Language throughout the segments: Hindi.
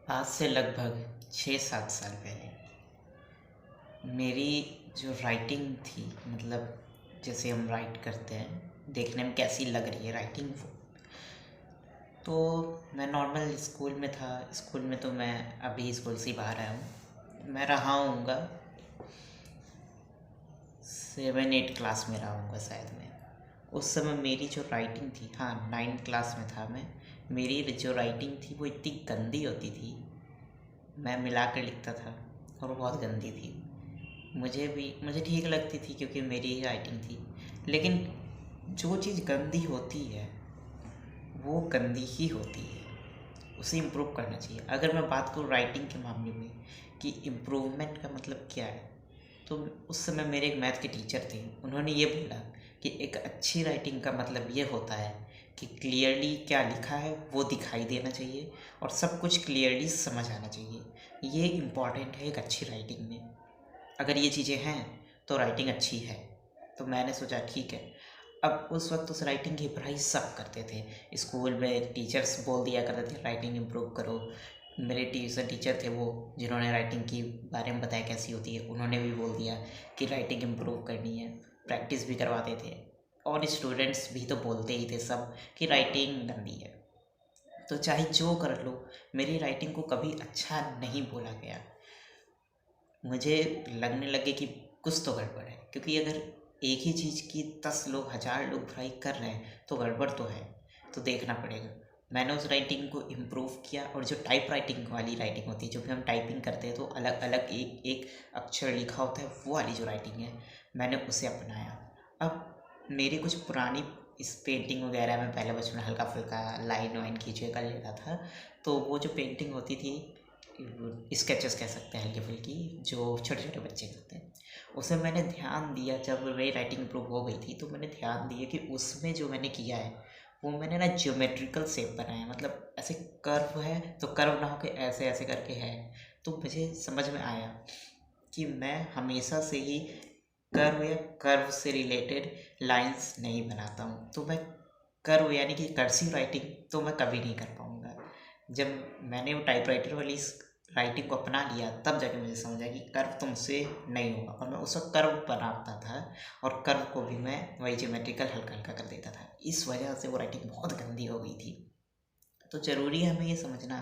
आज से लगभग 6-7 साल पहले मेरी जो राइटिंग थी, मतलब जैसे हम राइट करते हैं, देखने में कैसी लग रही है राइटिंग वो। तो मैं नॉर्मल स्कूल में था। स्कूल में तो मैं अभी स्कूल से ही बाहर आया हूँ। मैं रहा हूँगा 7-8 क्लास में रहा हूँगा शायद मैं। उस समय मेरी जो राइटिंग थी, हाँ 9th क्लास में था मैं। मेरी जो राइटिंग थी वो इतनी गंदी होती थी, मैं मिला कर लिखता था और वो बहुत गंदी थी। मुझे ठीक लगती थी क्योंकि मेरी ही राइटिंग थी। लेकिन जो चीज़ गंदी होती है वो गंदी ही होती है, उसे इम्प्रूव करना चाहिए। अगर मैं बात करूँ राइटिंग के मामले में कि इम्प्रूवमेंट का मतलब क्या है, तो उस समय मेरे एक मैथ के टीचर थे। उन्होंने ये बोला कि एक अच्छी राइटिंग का मतलब ये होता है कि क्लियरली क्या लिखा है वो दिखाई देना चाहिए और सब कुछ क्लियरली समझ आना चाहिए। ये इम्पॉर्टेंट है एक अच्छी राइटिंग में। अगर ये चीज़ें हैं तो राइटिंग अच्छी है। तो मैंने सोचा ठीक है। अब उस वक्त उस राइटिंग की पढ़ाई सब करते थे। स्कूल में टीचर्स बोल दिया करते थे राइटिंग इम्प्रूव करो। मेरे ट्यूशन टीचर थे वो, जिन्होंने राइटिंग के बारे में बताया कैसी होती है, उन्होंने भी बोल दिया कि राइटिंग इम्प्रूव करनी है। प्रैक्टिस भी करवाते थे और स्टूडेंट्स भी तो बोलते ही थे सब कि राइटिंग गंदी है। तो चाहे जो कर लो, मेरी राइटिंग को कभी अच्छा नहीं बोला गया। मुझे लगने लगे कि कुछ तो गड़बड़ है, क्योंकि अगर एक ही चीज़ की 10 लोग 1000 लोग बुराई कर रहे हैं तो गड़बड़ तो है। तो देखना पड़ेगा। मैंने उस राइटिंग को इम्प्रूव किया और जो टाइप राइटिंग वाली राइटिंग होती है, जो भी हम टाइपिंग करते हैं तो अलग अलग एक एक अक्षर लिखा होता है, वो वाली जो राइटिंग है मैंने उसे अपनाया। अब मेरी कुछ पुरानी इस पेंटिंग वगैरह में पहले बचपन में हल्का फुल्का लाइन वाइन खींचे कर लेता था। तो वो जो पेंटिंग होती थी, स्केचेस कह सकते हैं हल्की फुल्की, जो छोटे छोटे बच्चे करते हैं, उसे मैंने ध्यान दिया। जब मेरी राइटिंग इम्प्रूव हो गई थी तो मैंने ध्यान दिया कि उसमें जो मैंने किया है वो मैंने ना ज्योमेट्रिकल शेप बनाया। मतलब ऐसे कर्व है तो कर्व ना होके ऐसे ऐसे करके है। तो मुझे समझ में आया कि मैं हमेशा से ही कर्व या कर्व से रिलेटेड लाइंस नहीं बनाता हूँ। तो मैं कर्व यानी कि कर्सिव राइटिंग तो मैं कभी नहीं कर पाऊँगा। जब मैंने वो टाइपराइटर वाली इस राइटिंग को अपना लिया तब जाके मुझे समझ आया कि कर्व तो मुझसे नहीं होगा। और मैं उस वक्त कर्व बनाता था और कर्व को भी मैं वही ज्योमेट्रिकल हल्का हल्का कर देता था। इस वजह से वो राइटिंग बहुत गंदी हो गई थी। तो ज़रूरी है हमें ये समझना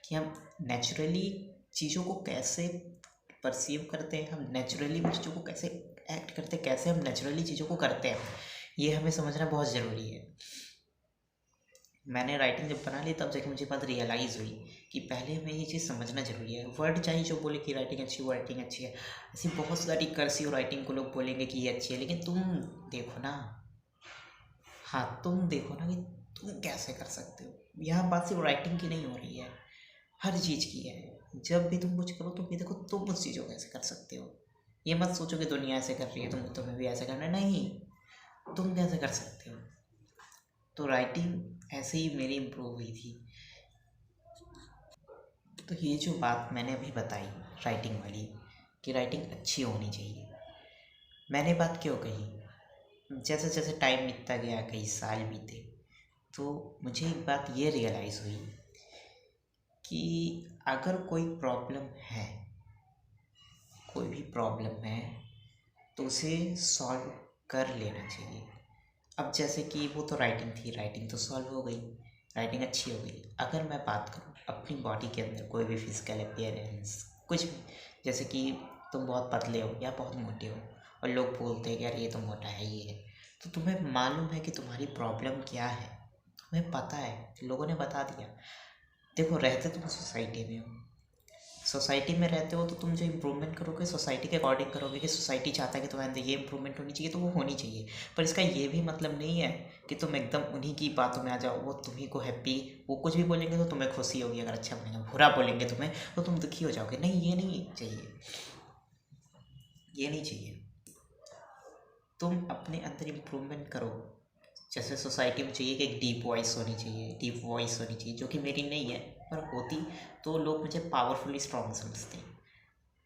कि हम नेचुरली चीज़ों को कैसे परसीव करते हैं, हम नेचुरली उन चीज़ों को कैसे एक्ट करते हैं, कैसे हम नेचुरली चीज़ों को करते हैं, ये हमें समझना बहुत ज़रूरी है। मैंने राइटिंग जब बना ली तब जाके मुझे बात रियलाइज़ हुई कि पहले हमें ये चीज़ समझना ज़रूरी है। वर्ड चाहे जो बोले कि राइटिंग अच्छी है, वो राइटिंग अच्छी है, ऐसी बहुत सारी कर्सिव राइटिंग को लोग बोलेंगे कि ये अच्छी है, लेकिन तुम देखो ना, हाँ तुम देखो ना कि तुम कैसे कर सकते हो। यहाँ बात सिर्फ राइटिंग की नहीं हो रही है, हर चीज़ की है। जब भी तुम कुछ करो तुम ये देखो तुम उस चीज़ को कैसे कर सकते हो। ये मत सोचो कि दुनिया ऐसे कर रही है तुम्हें भी ऐसे करना है। नहीं, तुम कैसे कर सकते हो। तो राइटिंग ऐसे ही मेरी इम्प्रूव हुई थी। तो ये जो बात मैंने अभी बताई राइटिंग वाली, कि राइटिंग अच्छी होनी चाहिए, मैंने बात क्यों कही, जैसे जैसे टाइम बीतता गया, कई साल बीते, तो मुझे एक बात ये रियलाइज़ हुई कि अगर कोई प्रॉब्लम है, कोई भी प्रॉब्लम है, तो उसे सॉल्व कर लेना चाहिए। अब जैसे कि वो तो राइटिंग थी, राइटिंग तो सॉल्व हो गई, राइटिंग अच्छी हो गई। अगर मैं बात करूँ अपनी बॉडी के अंदर कोई भी फिजिकल अपीयरेंस, कुछ भी, जैसे कि तुम बहुत पतले हो या बहुत मोटे हो और लोग बोलते हैं कि यार ये तो मोटा है, ये है, तो तुम्हें मालूम है कि तुम्हारी प्रॉब्लम क्या है, तुम्हें पता है, लोगों ने बता दिया। देखो, रहते तुम सोसाइटी में हो, सोसाइटी में रहते हो तो तुम जो इम्प्रूवमेंट करोगे सोसाइटी के अकॉर्डिंग करोगे कि सोसाइटी चाहता है कि तुम्हारे अंदर ये इम्प्रूवमेंट होनी चाहिए तो वो होनी चाहिए। पर इसका ये भी मतलब नहीं है कि तुम एकदम उन्हीं की बातों में आ जाओ, वो तुम्ही को हैप्पी, वो कुछ भी बोलेंगे तो तुम्हें खुशी होगी, अगर अच्छा बोलेंगे, बुरा बोलेंगे तुम्हें तो तुम दुखी हो जाओगे। नहीं, ये नहीं चाहिए, ये नहीं चाहिए। तुम अपने अंदर इम्प्रूवमेंट करो। जैसे सोसाइटी में चाहिए कि एक डीप वॉइस होनी चाहिए, डीप वॉइस होनी चाहिए, जो कि मेरी नहीं है, पर होती तो लोग मुझे पावरफुली स्ट्रॉन्ग समझते हैं।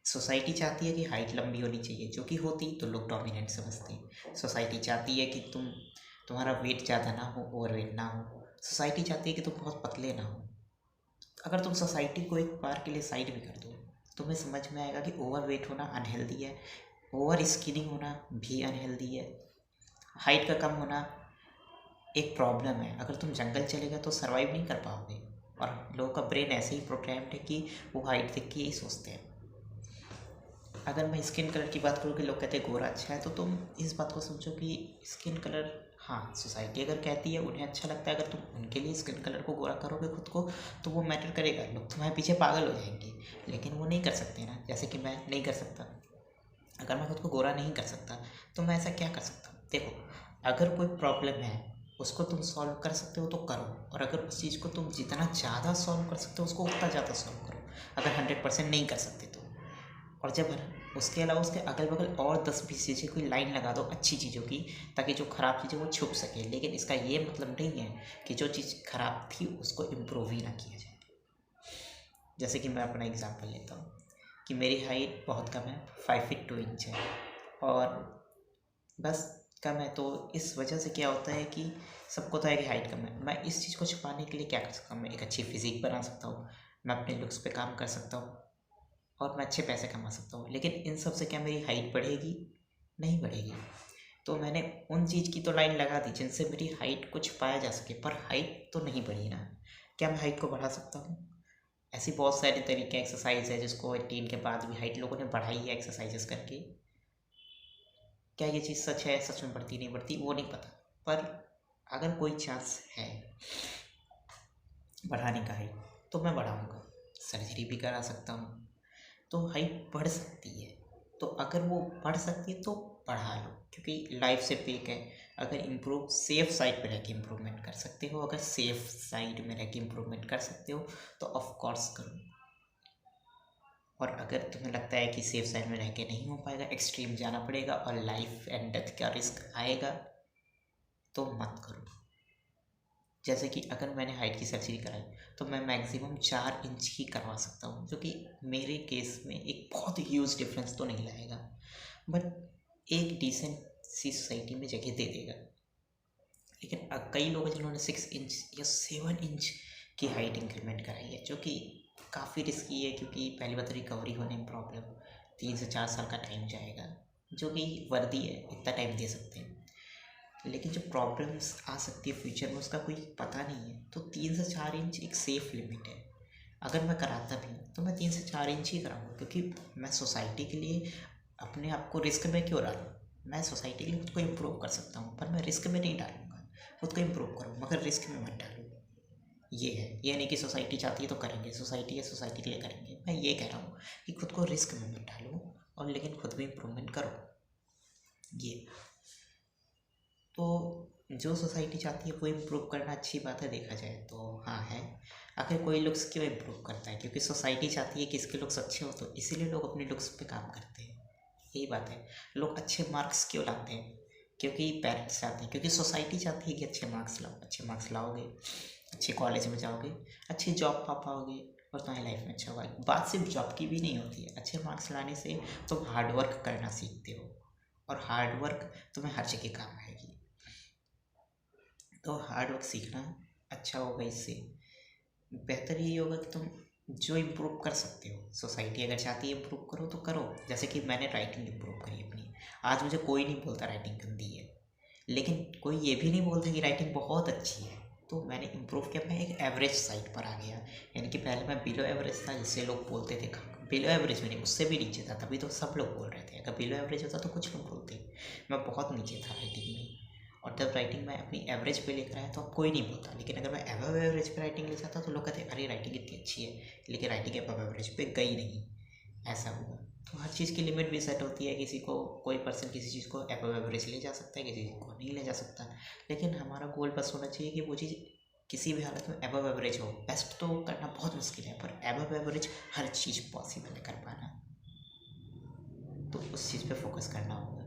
सोसाइटी चाहती है कि हाइट लंबी होनी चाहिए, जो कि होती तो लोग डोमिनेंट समझते हैं। सोसाइटी चाहती है कि तुम्हारा वेट ज़्यादा ना हो, ओवर वेट ना हो। सोसाइटी चाहती है कि तुम बहुत पतले ना हो, अगर तुम सोसाइटी को एक बार के लिए साइड भी कर दो, तुम्हें समझ में आएगा कि ओवर वेट होना अनहेल्दी है, ओवर स्किनिंग होना भी अनहेल्दी है, हाइट का कम होना एक प्रॉब्लम है। अगर तुम जंगल चले गए तो सर्वाइव नहीं कर पाओगे। और लोगों का ब्रेन ऐसे ही प्रोग्राम्ड है कि वो हाइट देख के ही सोचते हैं। अगर मैं स्किन कलर की बात करूँ कि लोग कहते हैं गोरा अच्छा है, तो तुम इस बात को समझो कि स्किन कलर, हाँ सोसाइटी अगर कहती है, उन्हें अच्छा लगता है, अगर तुम उनके लिए स्किन कलर को गोरा करोगे खुद को, तो वो मैटर करेगा। लोग तुम्हारे पीछे पागल हो जाएंगे, लेकिन वो नहीं कर सकते ना। जैसे कि मैं नहीं कर सकता, अगर मैं खुद को गोरा नहीं कर सकता तो मैं ऐसा क्या कर सकता हूँ। देखो, अगर कोई प्रॉब्लम है उसको तुम सॉल्व कर सकते हो तो करो, और अगर उस चीज़ को तुम जितना ज़्यादा सॉल्व कर सकते हो उसको उतना ज़्यादा सॉल्व करो, अगर 100% नहीं कर सकते तो। और जब उसके अलावा उसके अगल बगल और 10-20 चीज़ें कोई लाइन लगा दो अच्छी चीज़ों की, ताकि जो ख़राब चीज़ें वो छुप सके। लेकिन इसका ये मतलब नहीं है कि जो चीज़ ख़राब थी उसको इम्प्रूव ही ना किया जाए। जैसे कि मैं अपना एग्जांपल लेता हूँ कि मेरी हाइट बहुत कम है, 5 फीट 2 इंच है, और बस कम है। तो इस वजह से क्या होता है कि सबको तो है कि हाइट कम है। मैं इस चीज़ को छुपाने के लिए क्या कर सकता हूँ, मैं एक अच्छी फिजिक बना सकता हूँ, मैं अपने लुक्स पे काम कर सकता हूँ, और मैं अच्छे पैसे कमा सकता हूँ। लेकिन इन सब से क्या मेरी हाइट बढ़ेगी? नहीं बढ़ेगी। तो मैंने उन चीज़ की तो लाइन लगा दी जिनसे मेरी हाइट को छुपाया जा सके, पर हाइट तो नहीं बढ़ी ना। क्या मैं हाइट को बढ़ा सकता हूँ? ऐसी बहुत सारे तरीके एक्सरसाइज है जिसको 18 के बाद भी हाइट लोगों ने बढ़ाई है एक्सरसाइजेस करके। क्या ये चीज़ सच है, सच में बढ़ती नहीं बढ़ती वो नहीं पता, पर अगर कोई चांस है बढ़ाने का हाइट तो मैं बढ़ाऊँगा। सर्जरी भी करा सकता हूँ, तो हाइट बढ़ सकती है। तो अगर वो बढ़ सकती है तो बढ़ा लो, क्योंकि लाइफ से पेक है। अगर इम्प्रूव सेफ साइड पे रह के इम्प्रूवमेंट कर सकते हो, अगर सेफ साइड में रह के इम्प्रूवमेंट कर सकते हो तो ऑफ कोर्स करो। और अगर तुम्हें लगता है कि सेफ साइड में रह के नहीं हो पाएगा, एक्सट्रीम जाना पड़ेगा और लाइफ एंड डेथ का रिस्क आएगा, तो मत करो। जैसे कि अगर मैंने हाइट की सर्जरी कराई तो मैं मैक्सिमम 4 इंच की करवा सकता हूँ, जो कि मेरे केस में एक बहुत ह्यूज डिफरेंस तो नहीं लाएगा, बट एक डिसेंट सी सोसाइटी में जगह दे देगा। लेकिन कई लोग हैं जिन्होंने 6 इंच या 7 इंच की हाइट इंक्रीमेंट कराई है, जो कि काफ़ी रिस्की है, क्योंकि पहली बात रिकवरी होने में प्रॉब्लम, 3 से 4 साल का टाइम जाएगा, जो कि वर्दी है, इतना टाइम दे सकते हैं। लेकिन जो प्रॉब्लम्स आ सकती है फ्यूचर में उसका कोई पता नहीं है। तो 3 से 4 इंच एक सेफ़ लिमिट है। अगर मैं कराता भी हूँ तो मैं 3 से 4 इंच ही कराऊंगा, क्योंकि मैं सोसाइटी के लिए अपने आप को रिस्क में क्यों डालूँ। मैं सोसाइटी के लिए खुद को इम्प्रूव कर सकता हूँ, पर मैं रिस्क में नहीं डालूंगा। खुद को इम्प्रूव करूँ मगर रिस्क में मत डालूँ। ये है, ये नहीं कि सोसाइटी चाहती है तो करेंगे, सोसाइटी है सोसाइटी के लिए करेंगे। मैं ये कह रहा हूँ कि खुद को रिस्क में मत डालूँ, और लेकिन खुद भी इम्प्रूवमेंट करो। ये तो जो सोसाइटी चाहती है वो इम्प्रूव करना अच्छी बात है, देखा जाए तो हाँ है। आखिर कोई लुक्स क्यों इम्प्रूव करता है? क्योंकि सोसाइटी चाहती है कि इसके लुक्स अच्छे हो, तो इसीलिए लोग अपने लुक्स पे काम करते हैं। यही बात है। लोग अच्छे मार्क्स क्यों लाते हैं? क्योंकि पेरेंट्स चाहते हैं, क्योंकि सोसाइटी चाहती है कि अच्छे मार्क्स लाओ। अच्छे मार्क्स लाओगे, अच्छे कॉलेज में जाओगे, अच्छी जॉब पा पाओगे, और तुम्हारी लाइफ में अच्छा होगा। बात सिर्फ जॉब की भी नहीं होती है। अच्छे मार्क्स लाने से तुम हार्डवर्क करना सीखते हो, और हार्डवर्क तुम्हें हर जगह काम आएगी। तो हार्ड वर्क सीखना अच्छा होगा। इससे बेहतर यही होगा कि तुम जो इम्प्रूव कर सकते हो, सोसाइटी अगर चाहती है इम्प्रूव करो तो करो। जैसे कि मैंने राइटिंग इम्प्रूव करी अपनी। आज मुझे कोई नहीं बोलता राइटिंग गंदी है, लेकिन कोई ये भी नहीं बोलता कि राइटिंग बहुत अच्छी है। तो मैंने इम्प्रूव किया, मैं एक एवरेज साइड पर आ गया। यानी कि पहले मैं बिलो एवरेज था, जिससे लोग बोलते थे, बिलो एवरेज में नहीं, उससे भी नीचे था, तभी तो सब लोग बोल रहे थे। अगर बिलो एवरेज होता तो कुछ लोग बोलते। मैं बहुत नीचे था राइटिंग में, और जब राइटिंग मैं अपनी एवरेज पे लेकर आया तो अब कोई नहीं बोलता। लेकिन अगर मैं एवव एवरेज पे राइटिंग ले जाता तो लोग कहते अरे राइटिंग इतनी अच्छी है, लेकिन राइटिंग एवव एवरेज पे गई नहीं। ऐसा हुआ। तो हर चीज़ की लिमिट भी सेट होती है। किसी को, कोई पर्सन किसी चीज़ को एवव एवरेज ले जा सकता है, किसी को नहीं ले जा सकता। लेकिन हमारा गोल बस होना चाहिए कि वो चीज़ किसी भी हालत में एवव एवरेज हो। बेस्ट तो करना बहुत मुश्किल है, पर एवव एवरेज हर चीज़ पॉसिबल है कर पाना। तो उस चीज़ पे फोकस करना होगा।